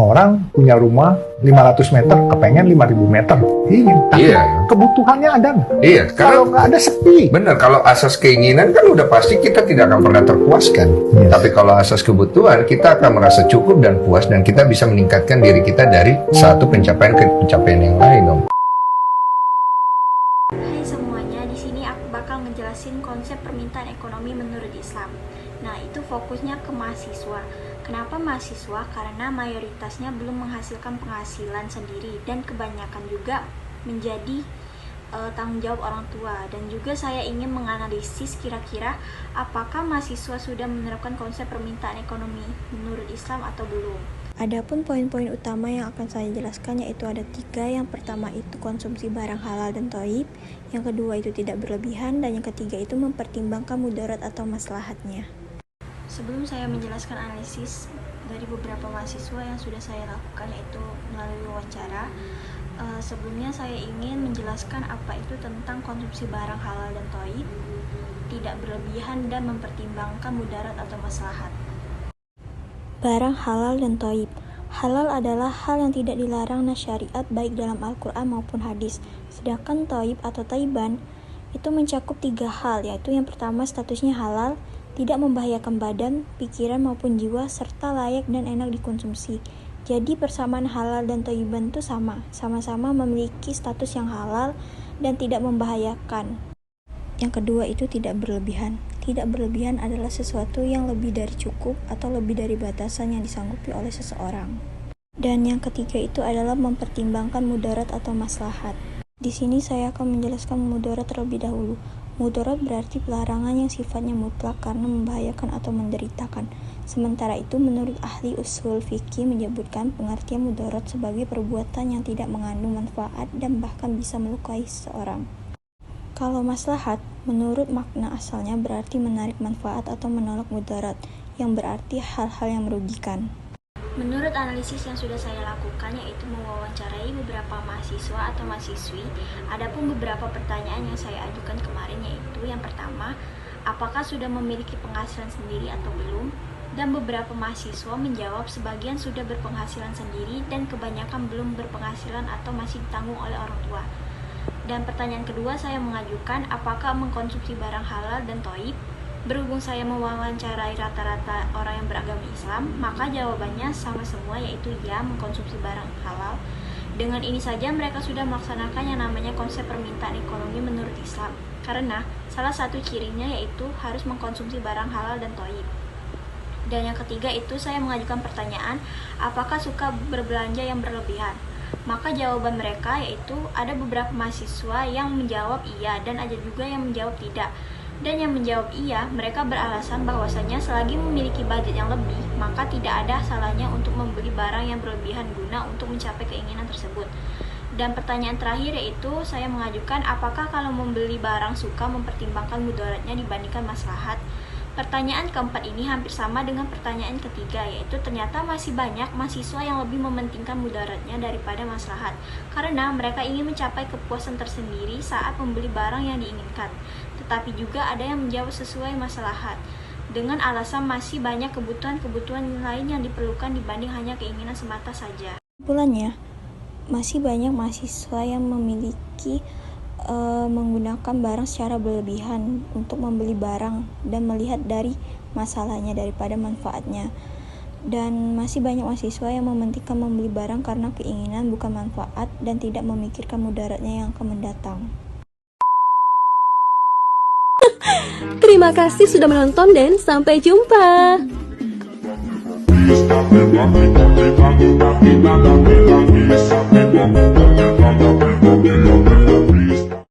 orang punya rumah 500 meter, kepengen 5.000 meter. Ingin, tapi kebutuhannya ada nggak? Iya, Kalau nggak ada sepi. Benar, kalau asas keinginan kan udah pasti kita tidak akan pernah terpuaskan. Tapi kalau asas kebutuhan, kita akan merasa cukup dan puas, dan kita bisa meningkatkan diri kita dari satu pencapaian ke pencapaian yang lain, Om. Hai semuanya, di sini aku bakal ngejelasin konsep permintaan ekonomi menurut Islam. Nah, itu fokusnya ke mahasiswa. Kenapa mahasiswa? Karena mayoritasnya belum menghasilkan penghasilan sendiri dan kebanyakan juga menjadi tanggung jawab orang tua. Dan juga saya ingin menganalisis kira-kira apakah mahasiswa sudah menerapkan konsep permintaan ekonomi menurut Islam atau belum. Adapun poin-poin utama yang akan saya jelaskan yaitu ada 3. Yang pertama itu konsumsi barang halal dan thayyib, yang kedua itu tidak berlebihan, dan yang ketiga itu mempertimbangkan mudarat atau maslahatnya. Sebelum saya menjelaskan analisis dari beberapa mahasiswa yang sudah saya lakukan yaitu melalui wawancara, sebelumnya saya ingin menjelaskan apa itu tentang konsumsi barang halal dan thayyib, tidak berlebihan, dan mempertimbangkan mudarat atau maslahat. Barang halal dan thayyib. Halal adalah hal yang tidak dilarang nas syariat baik dalam Al-Quran maupun hadis. Sedangkan thayyib atau thayyiban itu mencakup 3 hal, yaitu yang pertama statusnya halal, tidak membahayakan badan, pikiran maupun jiwa, serta layak dan enak dikonsumsi. Jadi persamaan halal dan thayyiban itu sama-sama memiliki status yang halal dan tidak membahayakan. Yang kedua itu tidak berlebihan. Tidak berlebihan adalah sesuatu yang lebih dari cukup atau lebih dari batasan yang disanggupi oleh seseorang. Dan yang ketiga itu adalah mempertimbangkan mudarat atau maslahat. Di sini saya akan menjelaskan mudarat terlebih dahulu. Mudarat berarti pelarangan yang sifatnya mutlak karena membahayakan atau menderitakan. Sementara itu menurut ahli usul fikih menyebutkan pengertian mudarat sebagai perbuatan yang tidak mengandung manfaat dan bahkan bisa melukai seseorang. Kalau maslahat, menurut makna asalnya berarti menarik manfaat atau menolak mudarat, yang berarti hal-hal yang merugikan. Menurut analisis yang sudah saya lakukan yaitu mewawancarai beberapa mahasiswa atau mahasiswi, adapun beberapa pertanyaan yang saya ajukan kemarin yaitu yang pertama, apakah sudah memiliki penghasilan sendiri atau belum? Dan beberapa mahasiswa menjawab sebagian sudah berpenghasilan sendiri dan kebanyakan belum berpenghasilan atau masih ditanggung oleh orang tua. Dan pertanyaan kedua saya mengajukan apakah mengkonsumsi barang halal dan thayyib. Berhubung saya mewawancarai rata-rata orang yang beragama Islam, maka jawabannya sama semua yaitu ya, mengkonsumsi barang halal. Dengan ini saja mereka sudah melaksanakan yang namanya konsep permintaan ekonomi menurut Islam. Karena salah satu cirinya yaitu harus mengkonsumsi barang halal dan thayyib. Dan yang ketiga itu saya mengajukan pertanyaan, apakah suka berbelanja yang berlebihan? Maka jawaban mereka yaitu ada beberapa mahasiswa yang menjawab iya dan ada juga yang menjawab tidak. Dan yang menjawab iya, mereka beralasan bahwasanya selagi memiliki budget yang lebih, maka tidak ada salahnya untuk membeli barang yang berlebihan guna untuk mencapai keinginan tersebut. Dan pertanyaan terakhir yaitu saya mengajukan apakah kalau membeli barang suka mempertimbangkan mudaratnya dibandingkan maslahat. Pertanyaan keempat ini hampir sama dengan pertanyaan ketiga, yaitu ternyata masih banyak mahasiswa yang lebih mementingkan mudaratnya daripada maslahat, karena mereka ingin mencapai kepuasan tersendiri saat membeli barang yang diinginkan. Tetapi juga ada yang menjawab sesuai maslahat, dengan alasan masih banyak kebutuhan-kebutuhan lain yang diperlukan dibanding hanya keinginan semata saja. Kesimpulannya, masih banyak mahasiswa yang memiliki menggunakan barang secara berlebihan untuk membeli barang dan melihat dari masalahnya daripada manfaatnya. Dan masih banyak mahasiswa yang mementingkan membeli barang karena keinginan bukan manfaat dan tidak memikirkan mudaratnya yang akan mendatang. Terima kasih sudah menonton dan sampai jumpa. Please.